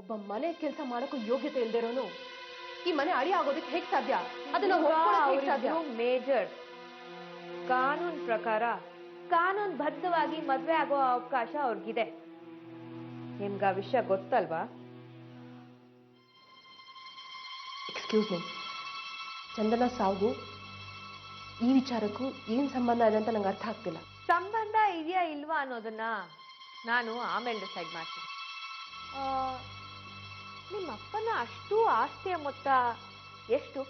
ಒಬ್ಬ ಮನೆ ಕೆಲಸ ಮಾಡೋಕ್ಕೂ ಯೋಗ್ಯತೆ ಇಲ್ದಿರೋನು ಈ ಮನೆ ಅಳಿ ಆಗೋದಕ್ಕೆ ಹೇಗೆ ಸಾಧ್ಯ? ಅದನ್ನ ಒಪ್ಕೊಳ್ಳೋಕೆ ಸಾಧ್ಯ? ಮೇಜರ್ ಕಾನೂನು ಪ್ರಕಾರ ಕಾನೂನು ಬದ್ಧವಾಗಿ ಮದ್ವೆ ಆಗೋ ಅವಕಾಶ ಅವ್ರಿಗಿದೆ. ನಿಮ್ಗ ಆ ವಿಷಯ ಗೊತ್ತಲ್ವಾ? ಎಕ್ಸ್ಕ್ಯೂಸ್ ಮೀ, ಚಂದನ ಸಾವು ಈ ವಿಚಾರಕ್ಕೂ ಏನ್ ಸಂಬಂಧ ಇದೆ ಅಂತ ನಂಗೆ ಅರ್ಥ ಆಗ್ತಿಲ್ಲ. ಸಂಬಂಧ ಇದೆಯಾ ಇಲ್ವಾ ಅನ್ನೋದನ್ನ ನಾನು ಆಮೇಲೆ ಡಿಸೈಡ್ ಮಾಡ್ತೀನಿ. ನಿಮ್ಮ ಅಪ್ಪನ ಅಷ್ಟು ಆಸ್ತಿಯ ಮೊತ್ತ ಎಷ್ಟು?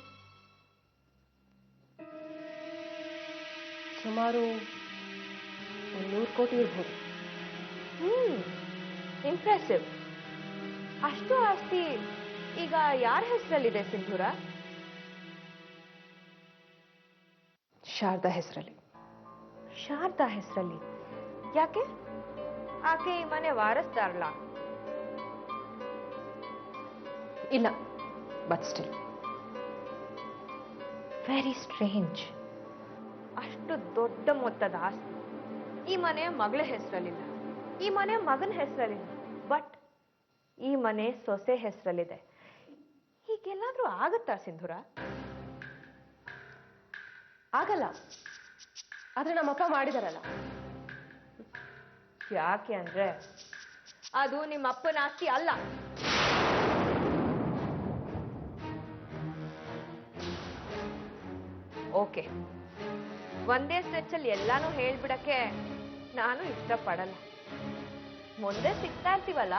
ಸುಮಾರು 100 ಕೋಟಿ ಇರ್ಬೋದು. ಇಂಪ್ರೆಸಿವ್. ಅಷ್ಟು ಆಸ್ತಿ ಈಗ ಯಾರ ಹೆಸರಲ್ಲಿದೆ ಸಿಂಧೂರ? ಶಾರದಾ ಹೆಸರಲ್ಲಿ. ಶಾರದಾ ಹೆಸರಲ್ಲಿ? ಯಾಕೆ? ಆಕೆ ಈ ಮನೆ ವಾರಸ್ದಾರಲ್ಲ? ಇಲ್ಲ, ಬಟ್ ಸ್ಟಿಲ್ ವೆರಿ ಸ್ಟ್ರೇಂಜ್. ಅಷ್ಟು ದೊಡ್ಡ ಮೊತ್ತದ ಆಸ್ತಿ ಈ ಮನೆ ಮಗಳ ಹೆಸರಲ್ಲಿಲ್ಲ, ಈ ಮನೆ ಮಗನ ಹೆಸರಲ್ಲಿಲ್ಲ, ಬಟ್ ಈ ಮನೆ ಸೊಸೆ ಹೆಸರಲ್ಲಿದೆ. ಹೀಗೆಲ್ಲಾದ್ರೂ ಆಗುತ್ತಾ ಸಿಂಧೂರ? ಆಗಲ್ಲ. ಆದ್ರೆ ನಮ್ಮಪ್ಪ ಮಾಡಿದಾರಲ್ಲ. ಯಾಕೆ ಅಂದ್ರೆ ಅದು ನಿಮ್ಮ ಅಪ್ಪನ ಆಸ್ತಿ ಅಲ್ಲ. ಓಕೆ, ಒಂದೇ ಸ್ಟ್ರೆಚಲ್ಲಿ ಎಲ್ಲಾನು ಹೇಳ್ಬಿಡಕ್ಕೆ ನಾನು ಇಷ್ಟಪಡಲ್ಲ. ಮುಂದೆ ಸಿಗ್ತಾ ಇರ್ತೀವಲ್ಲ,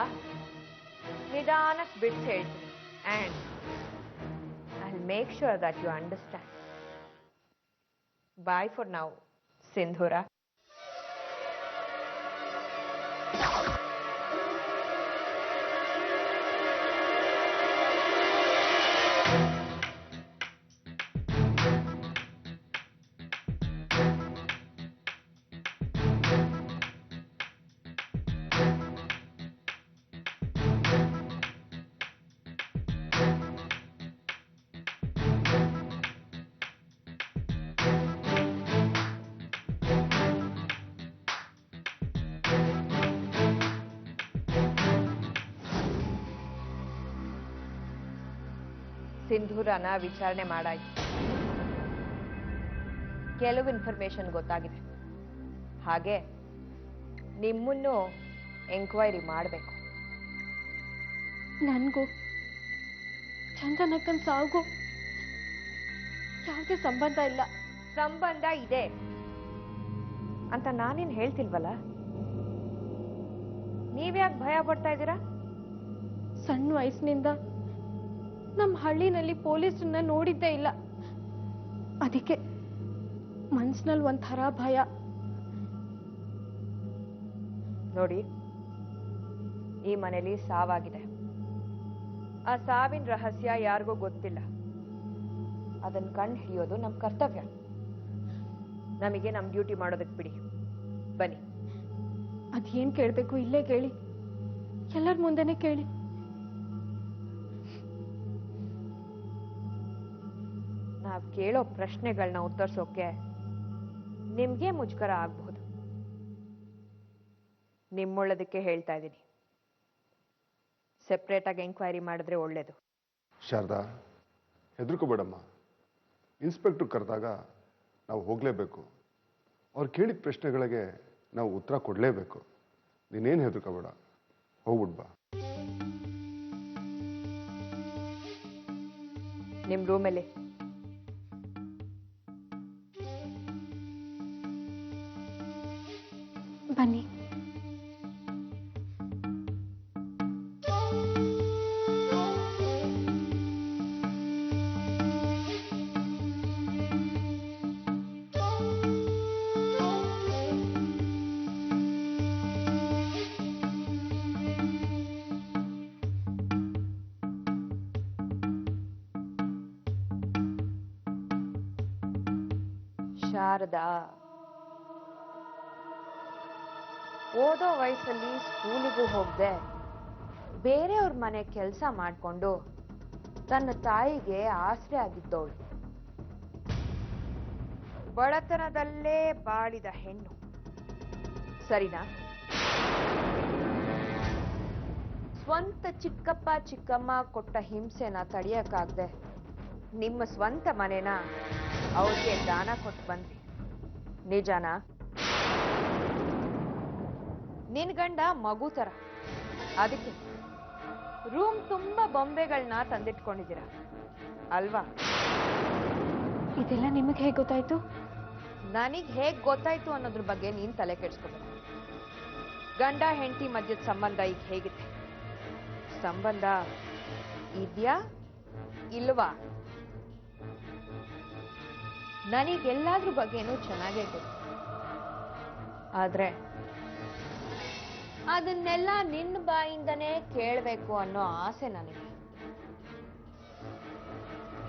ನಿಧಾನಕ್ಕೆ ಬಿಟ್ಟು ಹೇಳ್ತೀನಿ. And I make sure that you understand. Bye for now Sindhura. ಸಿಂಧೂರನ ವಿಚಾರಣೆ ಮಾಡಾಯ್ತು. ಕೆಲವು ಇನ್ಫಾರ್ಮೇಶನ್ ಗೊತ್ತಾಗಿದೆ. ಹಾಗೆ ನಿಮ್ಮನ್ನು ಎಂಕ್ವೈರಿ ಮಾಡಬೇಕು. ನನಗೂ ಚಂದನಕ್ಕನ್ ಸಾವುಗೂ ಯಾವುದೇ ಸಂಬಂಧ ಇಲ್ಲ. ಸಂಬಂಧ ಇದೆ ಅಂತ ನಾನೇನು ಹೇಳ್ತಿಲ್ವಲ್ಲ. ನೀವ್ಯಾಕೆ ಭಯ ಪಡ್ತಾ ಇದ್ದೀರಾ? ಸಣ್ಣ ವಯಸ್ಸಿನಿಂದ ನಮ್ಮ ಹಳ್ಳಿನಲ್ಲಿ ಪೊಲೀಸರನ್ನ ನೋಡಿದ್ದೇ ಇಲ್ಲ. ಅದಕ್ಕೆ ಮನ್ಸಿನಲ್ಲಿ ಒಂಥರ ಭಯ. ನೋಡಿ, ಈ ಮನೇಲಿ ಸಾವಾಗಿದೆ. ಆ ಸಾವಿನ ರಹಸ್ಯ ಯಾರಿಗೂ ಗೊತ್ತಿಲ್ಲ. ಅದನ್ನ ಕಂಡು ಹಿಡಿಯೋದು ನಮ್ಮ ಕರ್ತವ್ಯ. ನಮಗೆ ನಮ್ಮ ಡ್ಯೂಟಿ ಮಾಡೋದಕ್ಕೆ ಬಿಡಿ. ಬನ್ನಿ. ಅದೇನ್ ಕೇಳ್ಬೇಕು ಇಲ್ಲೇ ಕೇಳಿ, ಎಲ್ಲರ ಮುಂದೆನೆ ಕೇಳಿ. ನಾವು ಕೇಳೋ ಪ್ರಶ್ನೆಗಳನ್ನ ಉತ್ತರಿಸೋಕೆ ನಿಮ್ಗೆ ಮುಜುಗರ ಆಗಬಹುದು. ನಿಮ್ಮೊಳ್ಳದಕ್ಕೆ ಹೇಳ್ತಾ ಇದ್ದೀನಿ. ಸೆಪ್ರೇಟ್ ಆಗಿ ಎಂಕ್ವೈರಿ ಮಾಡಿದ್ರೆ ಒಳ್ಳೇದು. ಶಾರದಾ, ಹೆದರ್ಕೋಬೇಡಮ್ಮ. ಇನ್ಸ್ಪೆಕ್ಟರ್ ಕರೆದಾಗ ನಾವು ಹೋಗಲೇಬೇಕು. ಅವ್ರು ಕೇಳಿದ ಪ್ರಶ್ನೆಗಳಿಗೆ ನಾವು ಉತ್ತರ ಕೊಡಲೇಬೇಕು. ನೀನೇನು ಹೆದರ್ಕೋಬೇಡ, ಹೋಗ್ಬಿಡ್ಬಾ. ನಿಮ್ಮ ರೂಮಲ್ಲಿ ಬನ್ನಿ. ಶಾರದಾ, ಓದೋ ವಯಸ್ಸಲ್ಲಿ ಸ್ಕೂಲಿಗೂ ಹೋಗದೆ ಬೇರೆಯವ್ರ ಮನೆ ಕೆಲಸ ಮಾಡಿಕೊಂಡು ತನ್ನ ತಾಯಿಗೆ ಆಸರೆ ಆಗಿದ್ದವಳು. ಬಡತನದಲ್ಲೇ ಬಾಳಿದ ಹೆಣ್ಣು, ಸರಿನಾ? ಸ್ವಂತ ಚಿಕ್ಕಪ್ಪ ಚಿಕ್ಕಮ್ಮ ಕೊಟ್ಟ ಹಿಂಸೆನ ತಡೆಯಕ್ಕಾಗ್ದೆ ನಿಮ್ಮ ಸ್ವಂತ ಮನೆನ ಅವ್ರಿಗೆ ದಾನ ಕೊಟ್ಟು ಬಂದ್ರಿ, ನಿಜಾನಾ? ನಿನ್ ಗಂಡ ಮಗು ತರ, ಅದಕ್ಕೆ ರೂಮ್ ತುಂಬಾ ಬೊಂಬೆಗಳನ್ನ ತಂದಿಟ್ಕೊಂಡಿದ್ದೀರ ಅಲ್ವಾ? ಇದೆಲ್ಲ ನಿಮಗೆ ಹೇಗೆ ಗೊತ್ತಾಯ್ತು? ನನಗ್ ಹೇಗ್ ಗೊತ್ತಾಯ್ತು ಅನ್ನೋದ್ರ ಬಗ್ಗೆ ನೀನ್ ತಲೆ ಕೆಡ್ಸ್ಕೋಬೇಡ. ಗಂಡ ಹೆಂಡತಿ ಮಧ್ಯದ ಸಂಬಂಧ ಈಗ ಹೇಗಿದೆ? ಸಂಬಂಧ ಇದ್ಯಾ ಇಲ್ವಾ? ನನಗೆಲ್ಲಾದ್ರ ಬಗ್ಗೆನೂ ಚೆನ್ನಾಗೇ ಗೊತ್ತು. ಆದ್ರೆ ಅದನ್ನೆಲ್ಲ ನಿನ್ನ ಬಾಯಿಂದನೇ ಕೇಳಬೇಕು ಅನ್ನೋ ಆಸೆ ನನಗೆ.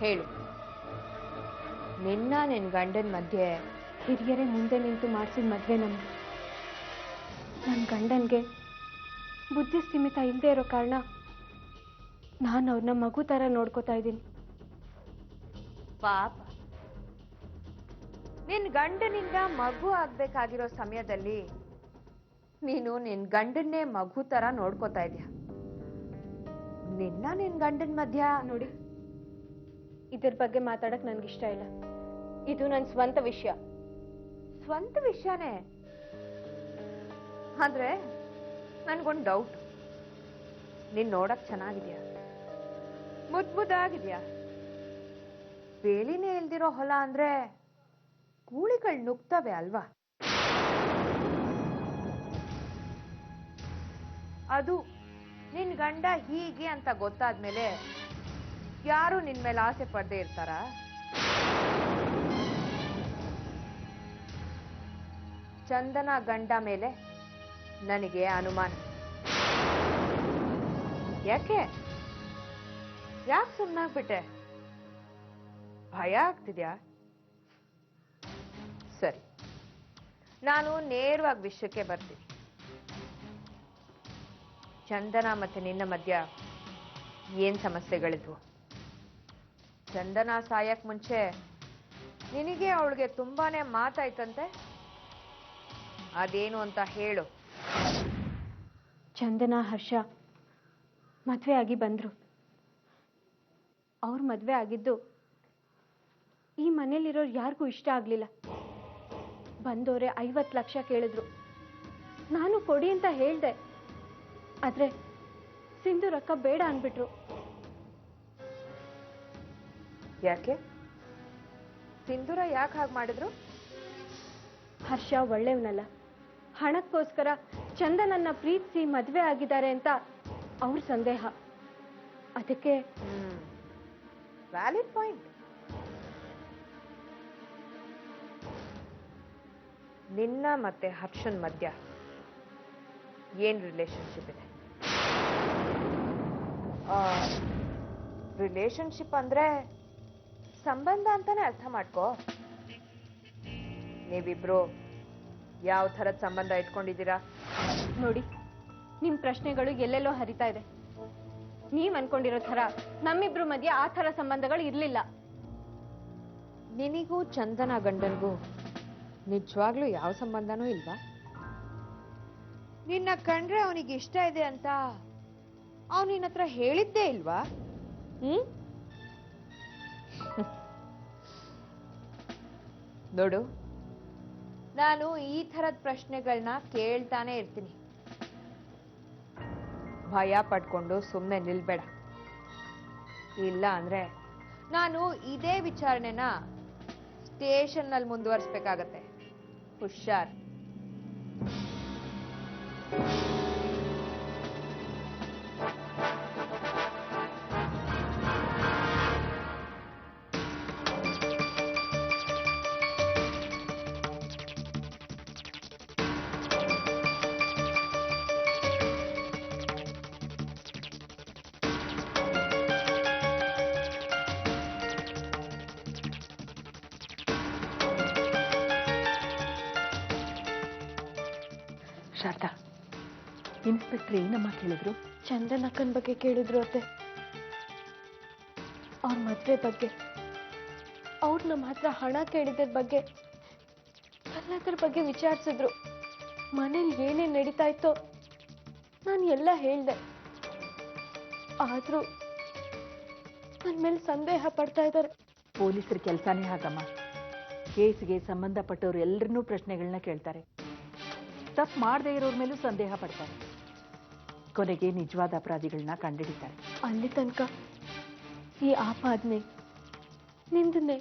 ಹೇಳು, ನಿನ್ ಗಂಡನ ಮಧ್ಯೆ ಹಿರಿಯರೇ ಮುಂದೆ ನಿಂತು ಮಾಡಿಸಿದ ಮದುವೆ ನನ್ನ ಗಂಡನ್ಗೆ ಬುದ್ಧಿ ಸ್ಥಿಮಿತ ಇಲ್ಲದೆ ಇರೋ ಕಾರಣ ನಾನು ಅವ್ರನ್ನ ಮಗು ಥರ ನೋಡ್ಕೋತಾ ಇದ್ದೀನಿ. ಪಾಪ, ನಿನ್ ಗಂಡನಿಂದ ಮಗು ಆಗ್ಬೇಕಾಗಿರೋ ಸಮಯದಲ್ಲಿ ನೀನು ನಿನ್ ಗಂಡನ್ನೇ ಮಗು ತರ ನೋಡ್ಕೋತಾ ಇದೀಯ. ನಿನ್ ಗಂಡನ ಮಧ್ಯ ನೋಡಿ, ಇದ್ರ ಬಗ್ಗೆ ಮಾತಾಡಕ್ ನನ್ಗಿಷ್ಟ ಇಲ್ಲ. ಇದು ನನ್ನ ಸ್ವಂತ ವಿಷಯ. ಸ್ವಂತ ವಿಷಯನೇ. ಆದ್ರೆ ನನ್ಗೊಂದು ಡೌಟ್. ನೀನ್ ನೋಡಕ್ ಚೆನ್ನಾಗಿದ್ಯಾ, ಮುದ್ದಾಗಿದ್ಯಾ. ಬೇಲಿನೇ ಇಲ್ದಿರೋ ಹೊಲ ಅಂದ್ರೆ ಗೂಳಿಗಳು ನುಗ್ತವೆ ಅಲ್ವಾ? ಅದು ನಿನ್ ಗಂಡ ಹೀಗೆ ಅಂತ ಗೊತ್ತಾದ್ಮೇಲೆ ಯಾರು ನಿನ್ ಮೇಲೆ ಆಸೆ ಪಡ್ದೇ ಇರ್ತಾರ? ಚಂದನ ಗಂಡ ಮೇಲೆ ನನಗೆ ಅನುಮಾನ. ಯಾಕೆ ಸುಮ್ಮನಾಗ್ಬಿಟ್ಟೆ? ಭಯ ಆಗ್ತಿದ್ಯಾ? ಸರಿ, ನಾನು ನೇರವಾಗಿ ವಿಷಯಕ್ಕೆ ಬರ್ತೀನಿ. ಚಂದನ ಮತ್ತೆ ನಿನ್ನ ಮಧ್ಯ ಏನ್ ಸಮಸ್ಯೆಗಳಿದ್ವು? ಚಂದನ ಸಾಯಕ್ ಮುಂಚೆ ನಿನಗೆ ಅವಳಿಗೆ ತುಂಬಾನೇ ಮಾತಾಯ್ತಂತೆ, ಅದೇನು ಅಂತ ಹೇಳು. ಚಂದನ ಹರ್ಷ ಮದುವೆ ಆಗಿ ಬಂದ್ರು. ಅವ್ರ ಮದುವೆ ಆಗಿದ್ದು ಈ ಮನೇಲಿರೋರು ಯಾರಿಗೂ ಇಷ್ಟ ಆಗ್ಲಿಲ್ಲ. ಬಂದೋರೆ 50 ಲಕ್ಷ ಕೇಳಿದ್ರು. ನಾನು ಕೊಡಿ ಅಂತ ಹೇಳ್ದೆ. ಆದ್ರೆ ಸಿಂಧೂರಕ್ಕ ಬೇಡ ಅನ್ಬಿಟ್ರು. ಯಾಕೆ? ಸಿಂಧೂರ ಯಾಕೆ ಹಾಗೆ ಮಾಡಿದ್ರು? ಹರ್ಷ ಒಳ್ಳೆಯವನಲ್ಲ. ಹಣಕ್ಕೋಸ್ಕರ ಚಂದನನ್ನ ಪ್ರೀತಿಸಿ ಮದುವೆ ಆಗಿದ್ದಾರೆ ಅಂತ ಅವ್ರ ಸಂದೇಹ. ಅದಕ್ಕೆ ವ್ಯಾಲಿಡ್ ಪಾಯಿಂಟ್. ನಿನ್ನ ಮತ್ತೆ ಹರ್ಷನ್ ಮಧ್ಯ ಏನ್ ರಿಲೇಶನ್ಶಿಪ್ ಇದೆ? ರಿಲೇಶನ್ಶಿಪ್ ಅಂದ್ರೆ ಸಂಬಂಧ ಅಂತಾನೆ ಅರ್ಥ ಮಾಡ್ಕೋ. ನೀವಿಬ್ರು ಯಾವ ಥರದ ಸಂಬಂಧ ಇಟ್ಕೊಂಡಿದ್ದೀರಾ? ನೋಡಿ, ನಿಮ್ ಪ್ರಶ್ನೆಗಳು ಎಲ್ಲೆಲ್ಲೋ ಹರಿತಾ ಇದೆ. ನೀವ್ ಅನ್ಕೊಂಡಿರೋ ಥರ ನಮ್ಮಿಬ್ರು ಮಧ್ಯೆ ಆ ಥರ ಸಂಬಂಧಗಳು ಇರ್ಲಿಲ್ಲ. ನಿನಿಗೂ ಚಂದನ ಗಂಡನ್ಗೂ ನಿಜವಾಗ್ಲೂ ಯಾವ ಸಂಬಂಧನೂ ಇಲ್ವಾ? ನಿನ್ನ ಕಂಡ್ರೆ ಅವನಿಗೆ ಇಷ್ಟ ಇದೆ ಅಂತ ಅವನು ನಿನ್ನ ಹತ್ರ ಹೇಳಿದ್ದೇ ಇಲ್ವಾ? ನೋಡು, ನಾನು ಈ ಥರದ ಪ್ರಶ್ನೆಗಳನ್ನ ಕೇಳ್ತಾನೆ ಇರ್ತೀನಿ. ಭಯ ಪಡ್ಕೊಂಡು ಸುಮ್ಮನೆ ನಿಲ್ಬೇಡ. ಇಲ್ಲ ಅಂದ್ರೆ ನಾನು ಇದೇ ವಿಚಾರಣೆನ ಸ್ಟೇಷನ್ನಲ್ಲಿ ಮುಂದುವರಿಸಬೇಕಾಗತ್ತೆ. ಹುಷಾರ್. ಶಾರದಾ, ಇನ್ಸ್ಪೆಕ್ಟರ್ ಏನಮ್ಮ ಕೇಳಿದ್ರು? ಚಂದನ್ ಅಕ್ಕನ ಬಗ್ಗೆ ಕೇಳಿದ್ರು ಅತ್ತೆ. ಅವ್ರ ಮದ್ವೆ ಬಗ್ಗೆ, ಅವ್ರು ನಮ್ಮ ಹತ್ರ ಹಣ ಕೇಳಿದ್ರ ಬಗ್ಗೆ, ಎಲ್ಲದ್ರ ಬಗ್ಗೆ ವಿಚಾರಿಸಿದ್ರು. ಮನೇಲಿ ಏನೇನ್ ನಡೀತಾ ಇತ್ತೋ ನಾನು ಎಲ್ಲ ಹೇಳ್ದೆ. ಆದ್ರೂ ನನ್ನ ಮೇಲೆ ಸಂದೇಹ ಪಡ್ತಾ ಇದ್ದಾರೆ. ಪೊಲೀಸರ ಕೆಲಸನೇ ಹಾಗಮ್ಮ. ಕೇಸ್ಗೆ ಸಂಬಂಧಪಟ್ಟವ್ರು ಎಲ್ಲರನ್ನೂ ಪ್ರಶ್ನೆಗಳನ್ನ ಕೇಳ್ತಾರೆ. ತಪ್ಪು ಮಾಡದೇ ಇರೋರ ಮೇಲೂ ಸಂದೇಹ ಪಡ್ತಾರೆ. ಕೊನೆಗೆ ನಿಜವಾದ ಅಪರಾಧಿಗಳನ್ನ ಕಂಡುಹಿಡಿತಾರೆ. ಅಲ್ಲಿ ತನಕ ಈ ಆಪಾದನೆ ನಿಂದನೆ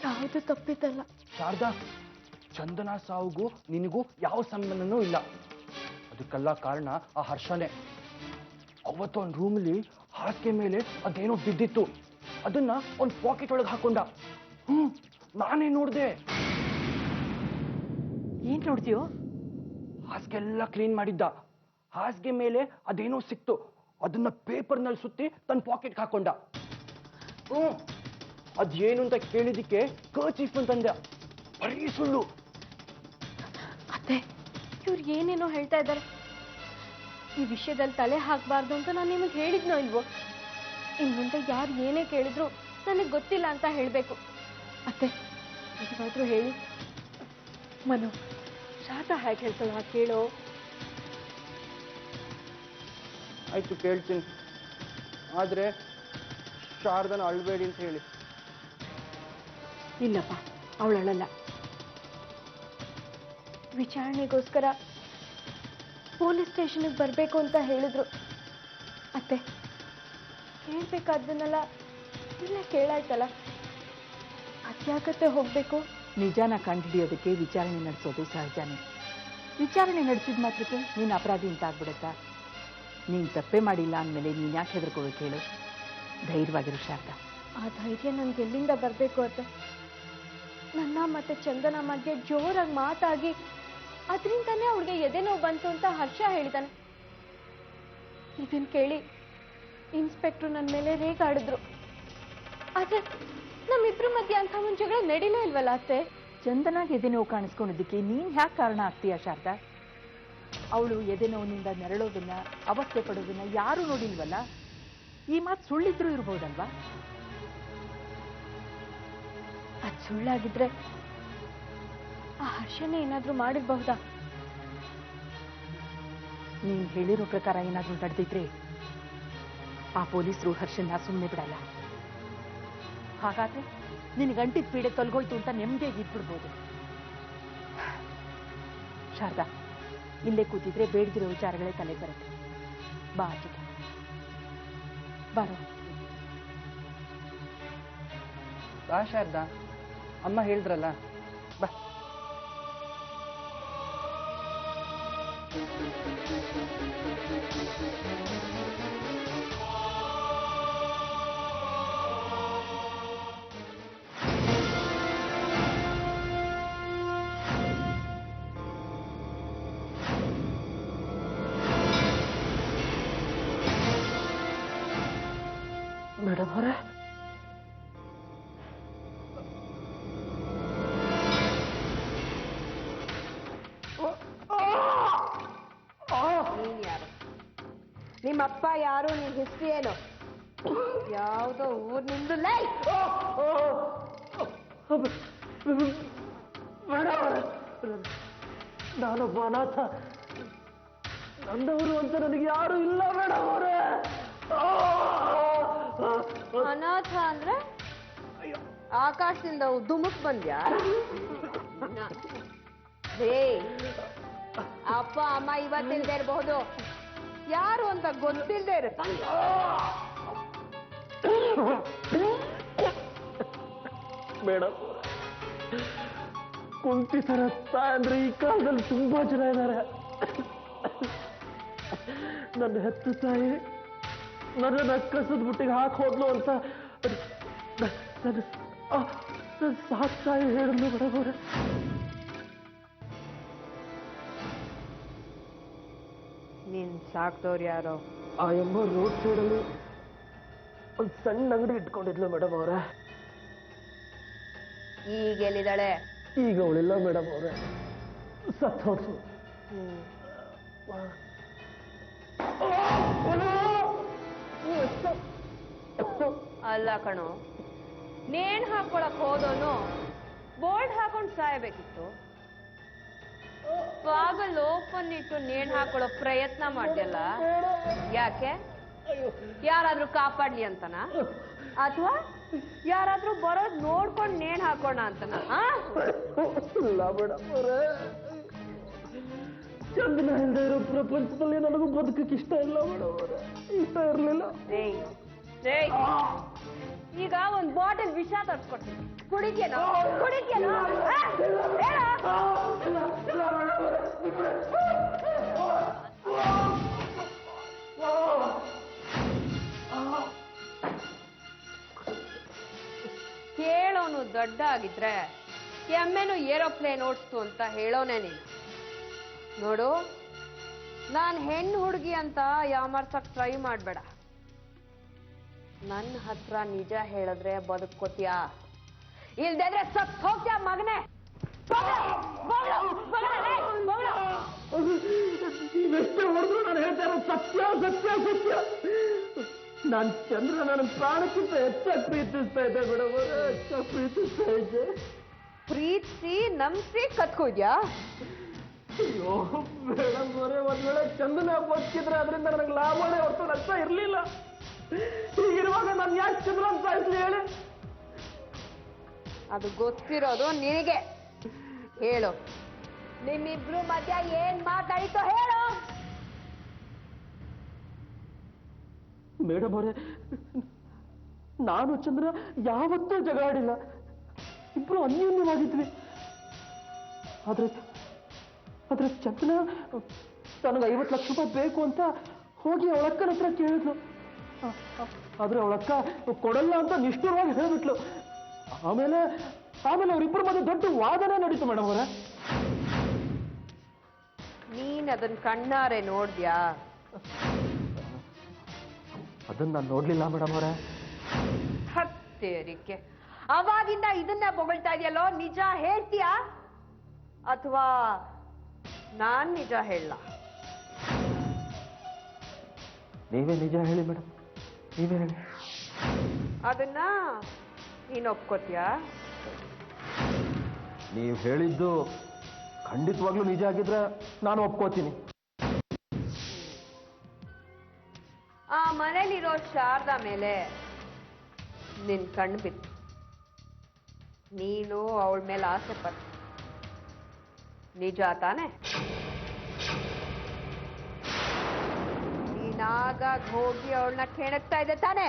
ಯಾವುದು ತಪ್ಪಿದ್ದಲ್ಲ. ಶಾರದಾ, ಚಂದನ ಸಾವುಗೂ ನಿನಗೂ ಯಾವ ಸಂಬಂಧನೂ ಇಲ್ಲ. ಅದಕ್ಕೆಲ್ಲ ಕಾರಣ ಆ ಹರ್ಷನೇ. ಅವತ್ತು ಅವನ ರೂಮಲ್ಲಿ ಹಾಸಿಗೆ ಮೇಲೆ ಅದೇನೋ ಬಿದ್ದಿತ್ತು. ಅದನ್ನ ಅವ್ನ ಪಾಕೆಟ್ ಒಳಗೆ ಹಾಕೊಂಡ. ನಾನೇ ನೋಡ್ದೆ. ಏನ್ ನೋಡ್ತೀಯೋ? ಹಾಸಿಗೆ ಎಲ್ಲ ಕ್ಲೀನ್ ಮಾಡಿದ್ದ. ಹಾಸಿಗೆ ಮೇಲೆ ಅದೇನೋ ಸಿಕ್ತು. ಅದನ್ನ ಪೇಪರ್ನಲ್ಲಿ ಸುತ್ತಿ ತನ್ನ ಪಾಕೆಟ್ಗೆ ಹಾಕೊಂಡ. ಅದೇನು ಅಂತ ಕೇಳಿದಿಕ್ಕೆ ಕರ್ಚೀಫ್ ಅಂತಂದ. ಬರೀ ಸುಳ್ಳು. ಅತ್ತೆ, ಇವ್ರು ಏನೇನೋ ಹೇಳ್ತಾ ಇದ್ದಾರೆ. ಈ ವಿಷಯದಲ್ಲಿ ತಲೆ ಹಾಕಬಾರ್ದು ಅಂತ ನಾನು ನಿಮಗೆ ಹೇಳಿದ್ನೋ ಇಲ್ವೋ? ಇನ್ ಮುಂದೆ ಯಾರು ಏನೇ ಕೇಳಿದ್ರು ನನಗೆ ಗೊತ್ತಿಲ್ಲ ಅಂತ ಹೇಳಬೇಕು. ಅತ್ತೆ, ನೀವಾದ್ರೂ ಹೇಳಿ. ಮನು, ಶಾರದಾ ಹೇಗೆ ಹೇಳ್ತಾಳ ಹಾಗೆ ಕೇಳೋ. ಆಯ್ತು, ಕೇಳ್ತೀನಿ. ಆದ್ರೆ ಶಾರದನ ಅಳ್ಬೇಡಿ ಅಂತ ಹೇಳಿ. ಇಲ್ಲಪ್ಪ, ಅವಳಲ್ಲ. ವಿಚಾರಣೆಗೋಸ್ಕರ ಪೊಲೀಸ್ ಸ್ಟೇಷನ್ಗೆ ಬರಬೇಕು ಅಂತ ಹೇಳಿದ್ರು. ಅತ್ತೆ, ಕೇಳಬೇಕಾದ್ದನ್ನೆಲ್ಲ ಇಲ್ಲೇ ಕೇಳಾಯ್ತಲ್ಲ, ಅದ್ಯಾಕತ್ತೆ ಹೋಗ್ಬೇಕು? ನಿಜಾನ ಕಂಡುಹಿಡಿಯೋದಕ್ಕೆ ವಿಚಾರಣೆ ನಡೆಸೋದು ಸಹಜನೇ. ವಿಚಾರಣೆ ನಡೆಸಿದ ಮಾತ್ರಕ್ಕೆ ನೀನು ಅಪರಾಧಿ ಅಂತ ಆಗ್ಬಿಡುತ್ತಾ? ನೀನು ತಪ್ಪೇ ಮಾಡಿಲ್ಲ ಅಂದಮೇಲೆ ನೀನು ಯಾಕೆ ಹೆದರ್ಕೋಬೇಕು ಹೇಳು? ಧೈರ್ಯವಾಗಿರು ಶಾರದಾ. ಆ ಧೈರ್ಯ ನನ್ಗೆ ಎಲ್ಲಿಂದ ಬರಬೇಕು ಅತ್ತೆ? ನನ್ನ ಮತ್ತೆ ಚಂದನ ಮಧ್ಯೆ ಜೋರಾಗಿ ಮಾತಾಗಿ ಅದರಿಂದನೇ ಅವಳಿಗೆ ಎದೆ ನೋವು ಬಂತು ಅಂತ ಹರ್ಷ ಹೇಳಿದಾನೆ. ಇದನ್ ಕೇಳಿ ಇನ್ಸ್ಪೆಕ್ಟ್ರು ನನ್ನ ಮೇಲೆ ರೇಗಾಡಿದ್ರು. ಆದ್ರೆ ನಮ್ಮಿಬ್ರ ಮಧ್ಯೆ ಅಂತ ಒಂದು ಜಗಳ ನಡೀಲೇ ಇಲ್ವಲ್ಲ ಅತ್ತೆ? ಚಂದನಾಗಿ ಎದೆ ನೋವು ಕಾಣಿಸ್ಕೊಂಡಿದ್ದಕ್ಕೆ ನೀನು ಯಾಕೆ ಕಾರಣ ಆಗ್ತೀಯಾ ಶಾರದಾ? ಅವಳು ಎದೆ ನೋವಿನಿಂದ ನೆರಳೋದನ್ನ, ಅವಸ್ಥೆ ಪಡೋದನ್ನ ಯಾರೂ ನೋಡಿಲ್ವಲ್ಲ. ಈ ಮಾತು ಸುಳ್ಳಿದ್ರೂ ಇರ್ಬೋದಲ್ವಾ? ಅದ್ ಸುಳ್ಳಾಗಿದ್ರೆ ಆ ಹರ್ಷನೇ ಏನಾದ್ರೂ ಮಾಡಿರ್ಬಹುದಾ? ನೀನು ಹೇಳಿರೋ ಪ್ರಕಾರ ಏನಾದ್ರೂ ನಡೆದಿದ್ರೆ ಆ ಪೊಲೀಸರು ಹರ್ಷನ್ನ ಸುಮ್ಮನೆ ಬಿಡಲ್ಲ. ಹಾಗಾದ್ರೆ ನಿನ್ ಗಂಟಿದ ಪೀಡೆ ತೊಲಗೋಯ್ತು ಅಂತ ನೆಮ್ಮದಿಯಾಗಿ ಇದ್ಬಿಡ್ಬೋದು. ಶಾರದಾ, ಇಲ್ಲೇ ಕೂತಿದ್ರೆ ಬೇಡದಿರೋ ವಿಚಾರಗಳೇ ತಲೆ ಬರುತ್ತೆ. ಬಾ ಆಚೆಗೆ ಬಾರೋ. ಬಾ ಶಾರದಾ, ಅಮ್ಮ ಹೇಳಿದ್ರಲ್ಲ, ಬಾ. ಮೇಡಮ್ ಅವರೇ, ನೀನ್ ಯಾರು? ನಿಮ್ಮಪ್ಪ ಯಾರು? ನಿನ್ ಹಿಸ್ಟ್ರಿ ಏನು? ಯಾವುದೋ ಊರ್ ನಿಂದು? ಲೈ ನಾನೊಬ್ಬ ಅನಾಥ. ನನ್ನವರು ಅಂತ ನನಗೆ ಯಾರು ಇಲ್ಲ ಮೇಡಮ್ ಅವರೇ. ಅನಾಥ ಅಂದ್ರೆ ಆಕಾಶದಿಂದ ಧುಮುಕ್ ಬಂದ್ಯಾ? ಹೇ, ಅಪ್ಪ ಅಮ್ಮ ಇವತ್ತಿಲ್ದೇ ಇರಬಹುದು, ಯಾರು ಅಂತ ಗೊತ್ತಿಲ್ಲದೆ ಇರುತ್ತೆ. ಮೇಡಮ್, ಕುಂಠಿತರ ಅಂದ್ರೆ ಈ ಕಾಲದಲ್ಲಿ ತುಂಬಾ ಜನ ಇದ್ದಾರೆ. ನನ್ನ ಹೆತ್ತು ತಾಯಿ ನನ್ನನ್ನು ಕಸದ ಬುಟ್ಟಿಗೆ ಹಾಕಿ ಹೋದ್ಲು ಅಂತ ನನ್ನ ಸಾಕು ತಾಯಿ ಹೇಳಿದ್ಲು ಮೇಡಮ್ ಅವರೇ. ನೀನ್ ಸಾಕ್ದವ್ರು ಯಾರೋ? ಆ ಎಂಬ ರೋಡ್ ಸೈಡಲ್ಲಿ ಒಂದು ಸಣ್ಣ ಅಂಗಡಿ ಇಟ್ಕೊಂಡಿದ್ಲು ಮೇಡಮ್ ಅವರೇ. ಈಗ ಎಲ್ಲಿದ್ದಾಳೆ? ಈಗ ಅವಳಿಲ್ಲ ಮೇಡಮ್ ಅವರೇ, ಸತ್ತು ಹೋದ್ಲು. ಅಲ್ಲ ಕಣೋ, ನೇಣ್ ಹಾಕೊಳಕ್ ಹೋದೋನು ಬೋಲ್ಡ್ ಹಾಕೊಂಡು ಸಾಯಬೇಕಿತ್ತು. ಬಾಗಲ್ ಓಪನ್ ಇಟ್ಟು ನೇಣು ಹಾಕೊಳ್ಳೋ ಪ್ರಯತ್ನ ಮಾಡ್ಯಲ್ಲ, ಯಾಕೆ? ಯಾರಾದ್ರೂ ಕಾಪಾಡ್ಲಿ ಅಂತನ, ಅಥವಾ ಯಾರಾದ್ರೂ ಬರೋದ್ ನೋಡ್ಕೊಂಡು ನೇಣು ಹಾಕೋಣ ಅಂತನ? ಇಲ್ಲ ಮೇಡಮ್ ಅವರೇ, ಚಂದನ ಇಲ್ಲದೆ ಇರೋ ಪ್ರಪಂಚದಲ್ಲಿ ನನಗೂ ಬದುಕಕ್ಕೆ ಇಷ್ಟ ಇಲ್ಲ ಮೇಡಮ್ ಅವರೇ, ಇಷ್ಟ ಇರಲಿಲ್ಲ. ಈಗ ಒಂದ್ ಬಾಟಲ್ ವಿಷ ತರ್ಸ್ಕೊಡ್ತೀನಿ, ಕುಡಿದ್ಯೇನೋ? ಕುಡಿದ್ಯೇನೋ? ಕೇಳೋನು ದೊಡ್ಡ ಆಗಿದ್ರೆ ಎಮ್ಮೆನು ಏರೋಪ್ಲೇನ್ ಓಡಿಸ್ತು ಅಂತ ಹೇಳೋನೆ ನೀನು. ನೋಡು, ನಾನ್ ಹೆಣ್ಣು ಹುಡುಗಿ ಅಂತ ಯಾಮರ್ಸಕ್ ಟ್ರೈ ಮಾಡ್ಬೇಡ. ನನ್ನ ಹತ್ರ ನಿಜ ಹೇಳಿದ್ರೆ ಬದುಕೋತೀಯಾ, ಇಲ್ದಿದ್ರೆ ಸತ್ ಹೋಗ್ತೀಯ ಮಗನೇ. ನೀವೆಷ್ಟೇ ಹೊಡೆದ್ರು ನಾನು ಹೇಳ್ತಾ ಇರೋದು ಸತ್ಯ ಸತ್ಯ ಸತ್ಯ. ನಾನು ಚಂದ್ರ ನನ್ನ ಪ್ರಾಣಕ್ಕಿಂತ ಹೆಚ್ಚಾಗಿ ಪ್ರೀತಿಸ್ತಾ ಇದ್ದೆ ಮೇಡಮ್ ಅವರೇ, ಹೆಚ್ಚಾಗಿ ಪ್ರೀತಿಸ್ತಾ ಇದ್ದೆ. ಪ್ರೀತಿಸಿ ನಂಬಿಸಿ ಕತ್ಕೋದ್ಯಾ? ಅಯ್ಯೋ ಮೇಡಮ್ ಅವರೇ, ಒಂದ್ ವೇಳೆ ಚಂದನ ಬದುಕಿದ್ರೆ ಅದರಿಂದ ನನಗೆ ಲಾಭನೇ ಹೊರತು ನಷ್ಟ ಇರಲಿಲ್ಲ. ಹೀಗಿರುವಾಗ ನಾನು ಯಾಕೆ ಚಂದ್ರನ್ ಸಾಯಿಸ್ಲಿ ಹೇಳಿ? ಅದು ಗೊತ್ತಿರೋದು ನಿನಗೆ. ಹೇಳು, ನಿಮ್ಮಿಬ್ರು ಮಧ್ಯ ಏನ್ ಮಾತಾಡಿತೋ ಹೇಳು. ಮೇಡಮ್ ಅವರೇ, ನಾನು ಚಂದ್ರ ಯಾವತ್ತೂ ಜಗಳಾಡಿಲ್ಲ, ಇಬ್ರು ಅನ್ಯೋನ್ಯವಾಗಿದ್ವಿ. ಆದ್ರೆ ಚಂದ್ರ ನನಗೆ 50 ಲಕ್ಷ ರೂಪಾಯಿ ಬೇಕು ಅಂತ ಹೋಗಿ ಅವಳಕ್ಕನ ಹತ್ರ ಕೇಳಿದ್ಲು. ಆದ್ರೆ ಅವಳಕ್ಕ ಕೊಡಲ್ಲ ಅಂತ ನಿಷ್ಠುರವಾಗಿ ಹೇಳ್ಬಿಟ್ಲು. ಆಮೇಲೆ ಅವರಿಬ್ಬರ ಮಧ್ಯೆ ದೊಡ್ಡ ವಾದನೆ ನಡೀತು ಮೇಡಮ್ ಅವರೇ. ನೀನ್ ಅದನ್ನ ಕಣ್ಣಾರೆ ನೋಡ್ದ್ಯಾ? ಅದನ್ನ ನಾನು ನೋಡ್ಲಿಲ್ಲ ಮೇಡಮ್ ಅವರೇ. ಹತ್ತೇರಿಕೆ, ಅವಾಗಿಂದ ಇದನ್ನ ಬೊಗಳ್ತಾ ಇದೆಯಲ್ಲೋ, ನಿಜ ಹೇಳ್ತೀಯಾ ಅಥವಾ ನಾನ್ ನಿಜ ಹೇಳ? ನೀವೇ ನಿಜ ಹೇಳಿ ಮೇಡಮ್, ನೀವೇ ಹೇಳಿ. ಅದನ್ನ ನೀನ್ ಒಪ್ಕೋತೀಯಾ? ನೀವು ಹೇಳಿದ್ದು ಖಂಡಿತವಾಗ್ಲೂ ನಿಜ ಆಗಿದ್ರೆ ನಾನು ಒಪ್ಕೋತೀನಿ. ಆ ಮನೇಲಿರೋ ಶಾರದಾ ಮೇಲೆ ನಿನ್ ಕಣ್ಣು ಬಿತ್ತು, ನೀನು ಅವಳ ಮೇಲೆ ಆಸೆ ಪಟ್ಟ, ನಿಜ ತಾನೆ? ನೀನಾಗ ಹೋಗಿ ಅವಳನ್ನ ಕೆಣಕ್ತಾ ಇದ್ದೆ ತಾನೆ?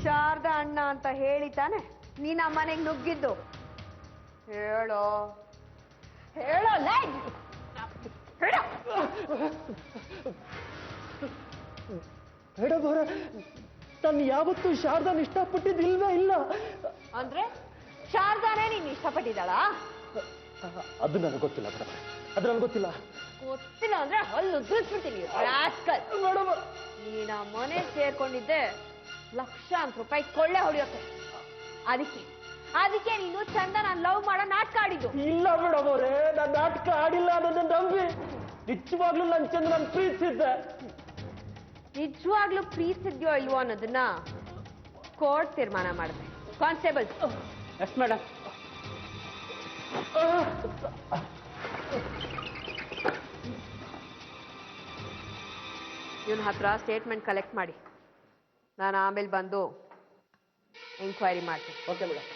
ಶಾರದಾ ಅಣ್ಣ ಅಂತ ಹೇಳಿ ತಾನೆ ನೀನ್ ಆ ಮನೆಗೆ ನುಗ್ಗಿದ್ದು? ಹೇಳೋ ಹೇಳೋ ಹೇಳೋ. ಮೇಡಮ್ ಅವರೇ, ನಾನು ಯಾವತ್ತೂ ಶಾರದಾನ ಇಷ್ಟಪಟ್ಟಿದ್ದಿಲ್ವೇ ಇಲ್ಲ. ಅಂದ್ರೆ ಶಾರದಾನೇ ನೀನ್ ಇಷ್ಟಪಟ್ಟಿದ್ದಾಳಾ? ಅದು ನನಗೆ ಗೊತ್ತಿಲ್ಲ ಮೇಡಮ್, ಅದು ನನಗೆ ಗೊತ್ತಿಲ್ಲ. ಗೊತ್ತಿಲ್ಲ ಅಂದ್ರೆ ಹಲ್ಲು ಉದ್ರಿಸ್ಬಿಡ್ತೀನಿ ರಾಸ್ಕಲ್. ಮೇಡಮ್, ನೀನ್ ಆ ಮನೆ ಸೇರ್ಕೊಂಡಿದ್ದೆ ಲಕ್ಷಾಂತರ ರೂಪಾಯಿ ಕೊಳ್ಳೆ ಹೊಡೆಯೋಕೆ. ಅದಕ್ಕೆ ನೀನು ಚಂದನ ಲವ್ ಮಾಡೋ ನಾಟಕ ಆಡಿದ್ದು. ಇಲ್ಲ ಮೇಡಮ್ ಅವರೇ, ನಾನು ನಾಟಕ ಆಡಿಲ್ಲ ಅನ್ನೋದನ್ನ ನಂಬಿ. ನಿಜವಾಗ್ಲೂ ನನ್ನ ಚಂದ್ರನ ಪ್ರೀತಿಸಿದ್ದೆ. ನಿಜವಾಗ್ಲೂ ಪ್ರೀತಿಸಿದ್ಯೋ ಇಲ್ವೋ ಅನ್ನೋದನ್ನ ಕೋರ್ಟ್ ತೀರ್ಮಾನ ಮಾಡುತ್ತೆ. ಕಾನ್ಸ್ಟೇಬಲ್. Yes madam. ಇವನ ಹತ್ರ ಸ್ಟೇಟ್ಮೆಂಟ್ ಕಲೆಕ್ಟ್ ಮಾಡಿ, ನಾನು ಆಮೇಲೆ ಬಂದು ಎಂಕ್ವೈರಿ ಮಾಡ್ತೀನಿ. Okay madam.